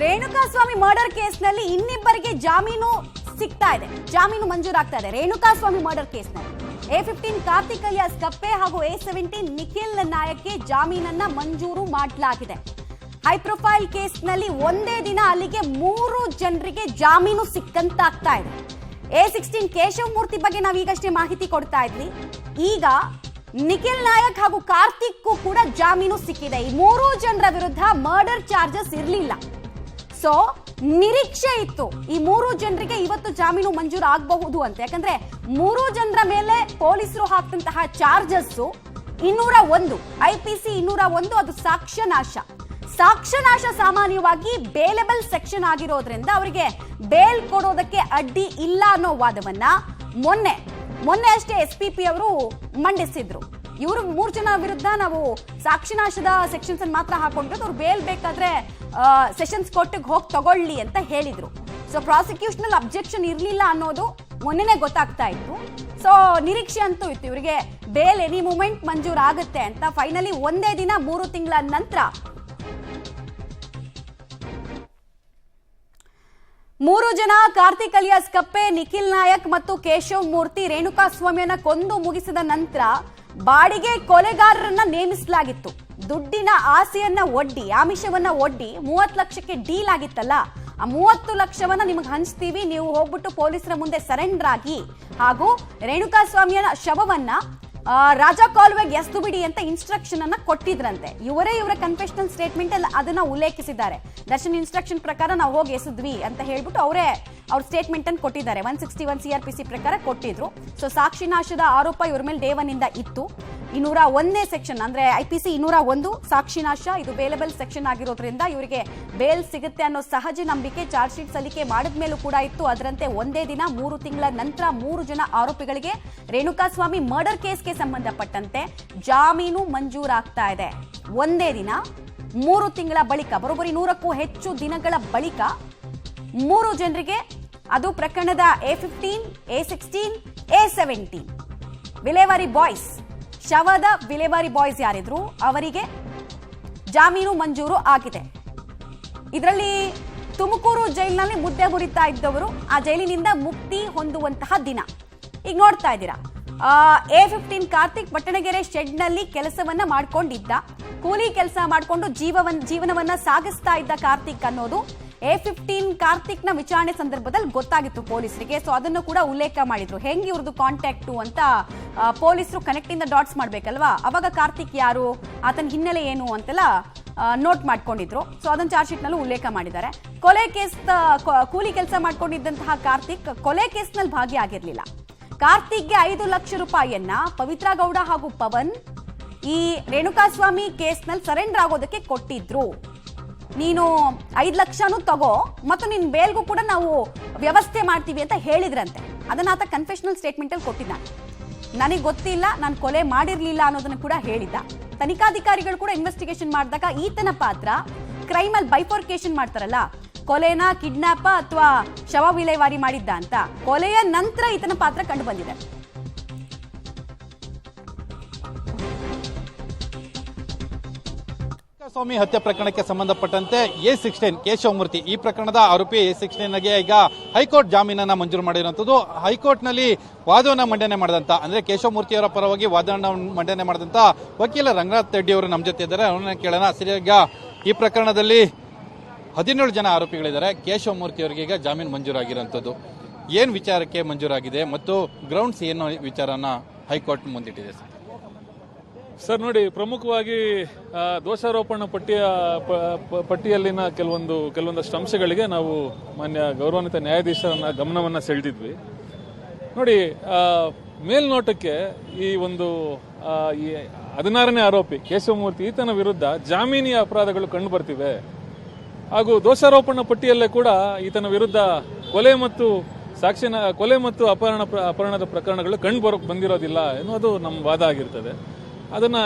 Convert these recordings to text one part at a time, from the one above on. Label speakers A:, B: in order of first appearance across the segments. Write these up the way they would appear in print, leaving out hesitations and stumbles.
A: Renukaswamy murder ಕೇಸ್ನಲ್ಲಿ ಇನ್ನಿಬ್ಬರಿಗೆ ಜಾಮೀನು ಸಿಗ್ತಾ ಇದೆ, ಜಾಮೀನು ಮಂಜೂರಾಗ್ತಾ ಇದೆ. ರೇಣುಕಾಸ್ವಾಮಿ ಮರ್ಡರ್ ಕೇಸ್ನಲ್ಲಿ A15 ಕಾರ್ತಿಕ್ ಅಲಿಯಾಸ್ ಕಪ್ಪೆ ಹಾಗೂ A17 ನಿಖಿಲ್ ನಾಯಕ್ಗೆ ಜಾಮೀನನ್ನ ಮಂಜೂರು ಮಾಡಲಾಗಿದೆ. ಹೈ ಪ್ರೊಫೈಲ್ ಕೇಸ್ನಲ್ಲಿ ಒಂದೇ ದಿನ ಅಲ್ಲಿಗೆ 3 ಜನರಿಗೆ ಜಾಮೀನು ಸಿಕ್ಕಂತಾಗ್ತಾ ಇದೆ. A16 ಕೇಶವ್ ಮೂರ್ತಿ ಬಗ್ಗೆ ನಾವು ಈಗಷ್ಟೇ ಮಾಹಿತಿ ಕೊಡ್ತಾ ಇದ್ವಿ. ಈಗ ನಿಖಿಲ್ ನಾಯಕ್ ಹಾಗೂ ಕಾರ್ತಿಕ್ಗೂ ಕೂಡ ಜಾಮೀನು ಸಿಕ್ಕಿದೆ. ಈ 3 ಜನರ ವಿರುದ್ಧ ಮರ್ಡರ್ ಚಾರ್ಜಸ್ ಇರಲಿಲ್ಲ. ಸೊ ನಿರೀಕ್ಷೆ ಇತ್ತು ಈ 3 ಜನರಿಗೆ ಇವತ್ತು ಜಾಮೀನು ಮಂಜೂರು ಆಗಬಹುದು ಅಂತ. ಯಾಕಂದ್ರೆ 3 ಜನರ ಮೇಲೆ ಪೊಲೀಸರು ಹಾಕ್ತಂತಹ ಚಾರ್ಜಸ್ 201 IPC 201 ಅದು ಸಾಕ್ಷ್ಯನಾಶ ಸಾಮಾನ್ಯವಾಗಿ ಬೇಲೆಬಲ್ ಸೆಕ್ಷನ್ ಆಗಿರೋದ್ರಿಂದ ಅವರಿಗೆ ಬೇಲ್ ಕೊಡೋದಕ್ಕೆ ಅಡ್ಡಿ ಇಲ್ಲ ಅನ್ನೋ ವಾದವನ್ನ ಮೊನ್ನೆ ಅಷ್ಟೇ SPP ಅವರು ಮಂಡಿಸಿದ್ರು. ಇವರು 3 ಜನ ವಿರುದ್ಧ ನಾವು ಸಾಕ್ಷಿನಾಶದ ಸೆಕ್ಷನ್ಸ್ ಮಾತ್ರ ಹಾಕೊಂಡಿರೋದು, ಅವ್ರು ಬೇಲ್ ಬೇಕಾದ್ರೆ ಸೆಷನ್ಸ್ ಕೋರ್ಟ್ಗೆ ಹೋಗಿ ತಗೊಳ್ಳಿ ಅಂತ ಹೇಳಿದ್ರು. ಸೊ ಪ್ರಾಸಿಕ್ಯೂಷನಲ್ ಅಬ್ಜೆಕ್ಷನ್ ಇರಲಿಲ್ಲ ಅನ್ನೋದು ಮೊನ್ನೆನೇ ಗೊತ್ತಾಗ್ತಾ ಇತ್ತು. ಸೊ ನಿರೀಕ್ಷೆ ಅಂತೂ ಇತ್ತು ಇವರಿಗೆ ಬೇಲ್ ಎನಿ ಮೂಮೆಂಟ್ ಮಂಜೂರು ಆಗುತ್ತೆ ಅಂತ. ಫೈನಲಿ ಒಂದೇ ದಿನ 3 ತಿಂಗಳ ನಂತರ 3 ಜನ ಕಾರ್ತಿಕ್ ಅಲಿಯಾಸ್ ಕಪ್ಪೆ, ನಿಖಿಲ್ ನಾಯಕ್ ಮತ್ತು ಕೇಶವ್ ಮೂರ್ತಿ ರೇಣುಕಾಸ್ವಾಮಿಯನ್ನ ಕೊಂದು ಮುಗಿಸಿದ ನಂತರ ಬಾಡಿಗೆ ಕೊಲೆಗಾರರನ್ನ ನೇಮಿಸಲಾಗಿತ್ತು. ದುಡ್ಡಿನ ಆಮಿಷವನ್ನ ಒಡ್ಡಿ 30 ಲಕ್ಷಕ್ಕೆ ಡೀಲ್ ಆಗಿತ್ತಲ್ಲ, ಆ 30 ಲಕ್ಷವನ್ನ ನಿಮಗೆ ಹಂಚ್ತೀವಿ, ನೀವು ಹೋಗ್ಬಿಟ್ಟು ಪೊಲೀಸರ ಮುಂದೆ ಸರೆಂಡರ್ ಆಗಿ, ಹಾಗೂ ರೇಣುಕಾಸ್ವಾಮಿಯ ಶವವನ್ನ ರಾಜಾ ಕಾಲುವೆಗೆ ಎಸ್ದು ಬಿಡಿ ಅಂತ ಇನ್ಸ್ಟ್ರಕ್ಷನ್ ಅನ್ನ ಕೊಟ್ಟಿದ್ರಂತೆ. ಇವರ ಕನ್ಫೆಷನಲ್ ಸ್ಟೇಟ್ಮೆಂಟ್ ಅಲ್ಲಿ ಅದನ್ನ ಉಲ್ಲೇಖಿಸಿದ್ದಾರೆ. ದರ್ಶನ್ ಇನ್ಸ್ಟ್ರಕ್ಷನ್ ಪ್ರಕಾರ ನಾವು ಹೋಗಿ ಎಸದ್ವಿ ಅಂತ ಹೇಳ್ಬಿಟ್ಟು ಅವ್ರ ಸ್ಟೇಟ್ಮೆಂಟ್ ಅನ್ನು ಕೊಟ್ಟಿದ್ದಾರೆ. 161 CRPC ಪ್ರಕಾರ ಕೊಟ್ಟಿದ್ರು. ಸೊ ಸಾಕ್ಷಿನಾಶದ ಆರೋಪ ಇವ್ರ ಮೇಲೆ ಡೇ 1 ಇಂದ ಇತ್ತು. 201 ಸೆಕ್ಷನ್ ಅಂದ್ರೆ IPC 201 ಸಾಕ್ಷಿನಾಶ, ಇದು ಬೇಲೆಬಲ್ ಸೆಕ್ಷನ್ ಆಗಿರೋದ್ರಿಂದ ಇವರಿಗೆ ಬೇಲ್ ಸಿಗುತ್ತೆ ಅನ್ನೋ ಸಹಜ ನಂಬಿಕೆ ಚಾರ್ಜ್ ಶೀಟ್ ಸಲ್ಲಿಕೆ ಮಾಡಿದ ಮೇಲೂ ಕೂಡ ಇತ್ತು. ಅದರಂತೆ ಒಂದೇ ದಿನ 3 ತಿಂಗಳ ನಂತರ 3 ಜನ ಆರೋಪಿಗಳಿಗೆ ರೇಣುಕಾಸ್ವಾಮಿ ಮರ್ಡರ್ ಕೇಸ್ಗೆ ಸಂಬಂಧಪಟ್ಟಂತೆ ಜಾಮೀನು ಮಂಜೂರಾಗ್ತಾ ಇದೆ. ಒಂದೇ ದಿನ 3 ತಿಂಗಳ ಬಳಿಕ, ಬರೋಬ್ಬರಿ 100ಕ್ಕೂ ಹೆಚ್ಚು ದಿನಗಳ ಬಳಿಕ 3 ಜನರಿಗೆ, ಅದು ಪ್ರಕರಣದ A15, A16, A17 ವಿಲೇವಾರಿ ಬಾಯ್ಸ್, ಶವದ ವಿಲೇವಾರಿ ಬಾಯ್ಸ್ ಯಾರಿದ್ರು ಅವರಿಗೆ ಜಾಮೀನು ಮಂಜೂರು ಆಗಿದೆ. ಇದರಲ್ಲಿ ತುಮಕೂರು ಜೈಲಿನಲ್ಲಿ ಮುದ್ದೆ ಮುರಿತಾ ಇದ್ದವರು ಆ ಜೈಲಿನಿಂದ ಮುಕ್ತಿ ಹೊಂದುವಂತಹ ದಿನ. ಈಗ ನೋಡ್ತಾ ಇದ್ದೀರಾ, A15 ಕಾರ್ತಿಕ್ ಬಟ್ಟಣಗೆರೆ ಶೆಡ್ ನಲ್ಲಿ ಕೆಲಸವನ್ನ ಮಾಡ್ಕೊಂಡಿದ್ದ, ಕೂಲಿ ಕೆಲಸ ಮಾಡಿಕೊಂಡು ಜೀವನವನ್ನ ಸಾಗಿಸ್ತಾ ಇದ್ದ ಕಾರ್ತಿಕ್ ಅನ್ನೋದು A15 ಕಾರ್ತಿಕ್ ನ ವಿಚಾರಣೆ ಸಂದರ್ಭದಲ್ಲಿ ಗೊತ್ತಾಗಿತ್ತು ಪೊಲೀಸರಿಗೆ. ಸೊ ಅದನ್ನು ಕೂಡ ಉಲ್ಲೇಖ ಮಾಡಿದ್ರು. ಹೆಂಗ್ ಇವ್ರದ್ದು ಕಾಂಟ್ಯಾಕ್ಟು ಅಂತ ಪೊಲೀಸರು ಕನೆಕ್ಟ್ ಇಂದ ಡಾಟ್ಸ್ ಮಾಡ್ಬೇಕಲ್ವಾ, ಅವಾಗ ಕಾರ್ತಿಕ್ ಯಾರು, ಆತನ ಹಿನ್ನೆಲೆ ಏನು ಅಂತೆಲ್ಲ ನೋಟ್ ಮಾಡ್ಕೊಂಡಿದ್ರು. ಸೊ ಅದನ್ನ ಚಾರ್ಜ್ ಶೀಟ್ ನಲ್ಲೂ ಉಲ್ಲೇಖ ಮಾಡಿದ್ದಾರೆ. ಕೂಲಿ ಕೆಲಸ ಮಾಡ್ಕೊಂಡಿದ್ದಂತಹ ಕಾರ್ತಿಕ್ ಕೊಲೆ ಕೇಸ್ ನಲ್ಲಿ ಭಾಗಿಯಾಗಿರ್ಲಿಲ್ಲ. ಕಾರ್ತಿಕ್ಗೆ 5 ಲಕ್ಷ ರೂಪಾಯಿಯನ್ನ ಪವಿತ್ರ ಗೌಡ ಹಾಗೂ ಪವನ್ ಈ ರೇಣುಕಾಸ್ವಾಮಿ ಕೇಸ್ ನಲ್ಲಿ ಸರೆಂಡರ್ ಆಗೋದಕ್ಕೆ ಕೊಟ್ಟಿದ್ರು. ನೀನು 5 ಲಕ್ಷನೂ ತಗೋ ಮತ್ತು ನಿನ್ ಬೇಲ್ಗೂ ಕೂಡ ನಾವು ವ್ಯವಸ್ಥೆ ಮಾಡ್ತೀವಿ ಅಂತ ಹೇಳಿದ್ರಂತೆ. ಅದನ್ನ ಆತ ಕನ್ಫೆಷನಲ್ ಸ್ಟೇಟ್ಮೆಂಟ್ ಅಲ್ಲಿ ಕೊಟ್ಟಿದ್ದ. ನನಗೆ ಗೊತ್ತಿಲ್ಲ, ನಾನು ಕೊಲೆ ಮಾಡಿರ್ಲಿಲ್ಲ ಅನ್ನೋದನ್ನ ಕೂಡ ಹೇಳಿದ್ದ. ತನಿಖಾಧಿಕಾರಿಗಳು ಕೂಡ ಇನ್ವೆಸ್ಟಿಗೇಷನ್ ಮಾಡಿದಾಗ ಈತನ ಪಾತ್ರ ಕ್ರೈಮ್ ಅಲ್ಲಿ ಬೈಫೋರ್ಕೇಶನ್ ಮಾಡ್ತಾರಲ್ಲ, ಕೊಲೆನ ಕಿಡ್ನಾಪ್ ಅಥವಾ ಶವ ವಿಲೇವಾರಿ ಮಾಡಿದ್ದ ಅಂತ, ಕೊಲೆಯ ನಂತರ ಈತನ ಪಾತ್ರ ಕಂಡು ಬಂದಿದೆ.
B: ಸ್ವಾಮಿ ಹತ್ಯೆ ಪ್ರಕರಣಕ್ಕೆ ಸಂಬಂಧಪಟ್ಟಂತೆ A16 ಕೇಶವ್ ಮೂರ್ತಿ, ಈ ಪ್ರಕರಣದ ಆರೋಪಿ A16ಗೆ ಈಗ ಹೈಕೋರ್ಟ್ ಜಾಮೀನನ್ನ ಮಂಜೂರು ಮಾಡಿರುವಂತದ್ದು. ಹೈಕೋರ್ಟ್ ನಲ್ಲಿ ವಾದವನ್ನ ಮಂಡನೆ ಮಾಡಿದಂತ, ಅಂದ್ರೆ ಕೇಶವ್ ಮೂರ್ತಿ ಅವರ ಪರವಾಗಿ ವಾದವನ್ನ ಮಂಡನೆ ಮಾಡಿದಂತ ವಕೀಲ ರಂಗನಾಥ್ ರೆಡ್ಡಿ ಅವರು ನಮ್ಮ ಜೊತೆ ಇದ್ದಾರೆ. ಅವ್ರನ್ನ ಕೇಳೋಣ. ಸರಿಯಾಗಿ ಈ ಪ್ರಕರಣದಲ್ಲಿ 17 ಜನ ಆರೋಪಿಗಳಿದ್ದಾರೆ. ಕೇಶವ್ ಮೂರ್ತಿ ಅವರಿಗೆ ಈಗ ಜಾಮೀನು ಮಂಜೂರಾಗಿರುವಂತದ್ದು ಏನ್ ವಿಚಾರಕ್ಕೆ ಮಂಜೂರಾಗಿದೆ ಮತ್ತು ಗ್ರೌಂಡ್ಸ್ ಏನು ವಿಚಾರನ ಹೈಕೋರ್ಟ್ ಮುಂದಿಟ್ಟಿದೆ
C: ಸರ್? ನೋಡಿ, ಪ್ರಮುಖವಾಗಿ ದೋಷಾರೋಪಣಾ ಪಟ್ಟಿಯಲ್ಲಿನ ಕೆಲವೊಂದಷ್ಟು ಅಂಶಗಳಿಗೆ ನಾವು ಮಾನ್ಯ ಗೌರವಾನ್ವಿತ ನ್ಯಾಯಾಧೀಶರನ್ನ ಗಮನವನ್ನ ಸೆಳೆದಿದ್ವಿ. ನೋಡಿ, ಮೇಲ್ನೋಟಕ್ಕೆ ಈ 16ನೇ ಆರೋಪಿ ಕೇಶವಮೂರ್ತಿ ಈತನ ವಿರುದ್ಧ ಜಾಮೀನಿಯ ಅಪರಾಧಗಳು ಕಂಡು ಬರ್ತಿವೆ. ಹಾಗೂ ದೋಷಾರೋಪಣಾ ಪಟ್ಟಿಯಲ್ಲೇ ಕೂಡ ಈತನ ವಿರುದ್ಧ ಕೊಲೆ ಮತ್ತು ಅಪಹರಣದ ಪ್ರಕರಣಗಳು ಕಂಡು ಬಂದಿರೋದಿಲ್ಲ ಎನ್ನುವುದು ನಮ್ಮ ವಾದ ಆಗಿರ್ತದೆ. ಅದನ್ನ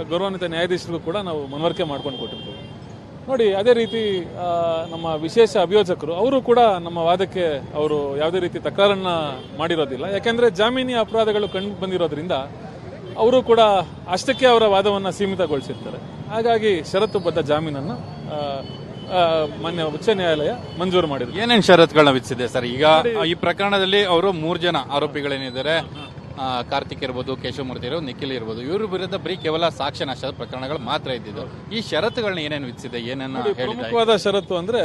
C: ಗೌರವಾನ್ವಿತ ನ್ಯಾಯಾಧೀಶರಿಗೂ ಕೂಡ ನಾವು ಮನವರಿಕೆ ಮಾಡ್ಕೊಂಡು ಕೊಟ್ಟಿರ್ತೀವಿ. ನೋಡಿ, ಅದೇ ರೀತಿ ನಮ್ಮ ವಿಶೇಷ ಅಭಿಯೋಜಕರು ಅವರು ಕೂಡ ನಮ್ಮ ವಾದಕ್ಕೆ ಅವರು ಯಾವುದೇ ರೀತಿ ತಕರಾರನ್ನ ಮಾಡಿರೋದಿಲ್ಲ. ಯಾಕೆಂದ್ರೆ ಜಾಮೀನಿಯ ಅಪರಾಧಗಳು ಕಂಡು ಬಂದಿರೋದ್ರಿಂದ ಅವರು ಕೂಡ ಅಷ್ಟಕ್ಕೆ ಅವರ ವಾದವನ್ನು ಸೀಮಿತಗೊಳಿಸಿರ್ತಾರೆ. ಹಾಗಾಗಿ ಷರತ್ತುಬದ್ಧ ಜಾಮೀನನ್ನು ಮಾನ್ಯ ಉಚ್ಚ ನ್ಯಾಯಾಲಯ ಮಂಜೂರು ಮಾಡಿದೆ.
B: ಏನೇನು ಷರತ್ತುಗಳನ್ನ ವಿಧಿಸಿದೆ ಸರ್? ಈಗ ಈ ಪ್ರಕರಣದಲ್ಲಿ ಅವರು 3 ಜನ ಆರೋಪಿಗಳೇನಿದ್ದಾರೆ, ಕಾರ್ತಿಕ್ ಇರ್ಬೋದು, ಕೇಶವಮೂರ್ತಿ ಇರ್ಬೋದು, ನಿಖಿಲ್ ಇರ್ಬೋದು, ಇವ್ರ ವಿರುದ್ಧ ಬರೀ ಕೇವಲ ಸಾಕ್ಷ್ಯ ನಾಶದ ಪ್ರಕರಣಗಳು ಮಾತ್ರ ಇದ್ದಿದ್ದು. ಈ ಷರತ್ತುಗಳನ್ನ ಏನೇನು ವಿಧಿಸಿದೆ, ಏನೇನು ಹೇಳಿದೆ?
C: ಪ್ರಮುಖವಾದ ಷರತ್ತು ಅಂದ್ರೆ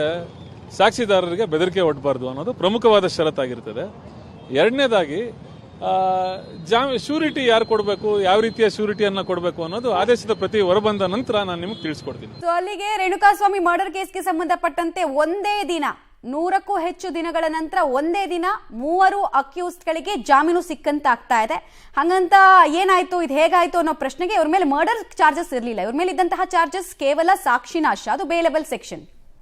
C: ಸಾಕ್ಷಿದಾರರಿಗೆ ಬೆದರಿಕೆ ಒಡ್ಡಬಾರ್ದು ಅನ್ನೋದು ಪ್ರಮುಖವಾದ ಷರತ್ತಾಗಿರ್ತದೆ. ಎರಡನೇದಾಗಿ ಶ್ಯೂರಿಟಿ ಯಾರು ಕೊಡಬೇಕು, ಯಾವ ರೀತಿಯ ಶ್ಯೂರಿಟಿಯನ್ನ ಕೊಡಬೇಕು ಅನ್ನೋದು ಆದೇಶದ ಪ್ರತಿ ಹೊರಬಂದ ನಂತರ ನಾನು ನಿಮಗೆ ತಿಳಿಸ್ಕೊಡ್ತೀನಿ.
A: ಅಲ್ಲಿಗೆ ರೇಣುಕಾಸ್ವಾಮಿ ಮರ್ಡರ್ ಕೇಸ್ಗೆ ಸಂಬಂಧಪಟ್ಟಂತೆ ಒಂದೇ ದಿನ 100ಕ್ಕೂ ಹೆಚ್ಚು ದಿನಗಳ ನಂತರ ಒಂದೇ ದಿನ 3 ಅಕ್ಯೂಸ್ಡ್ಗಳಿಗೆ ಜಾಮೀನು ಸಿಕ್ಕಂತಾಗ್ತಾ ಇದೆ. ಹಂಗಂತ ಏನಾಯ್ತು, ಇದು ಹೇಗಾಯ್ತು ಅನ್ನೋ ಪ್ರಶ್ನೆಗೆ ಇವ್ರ ಮೇಲೆ ಮರ್ಡರ್ ಚಾರ್ಜಸ್ ಇರಲಿಲ್ಲ. ಇವ್ರ ಮೇಲೆ ಇದ್ದಂತಹ ಚಾರ್ಜಸ್ ಕೇವಲ ಸಾಕ್ಷಿ ನಾಶ, ಅದು ಬೇಲೆಬಲ್ ಸೆಕ್ಷನ್.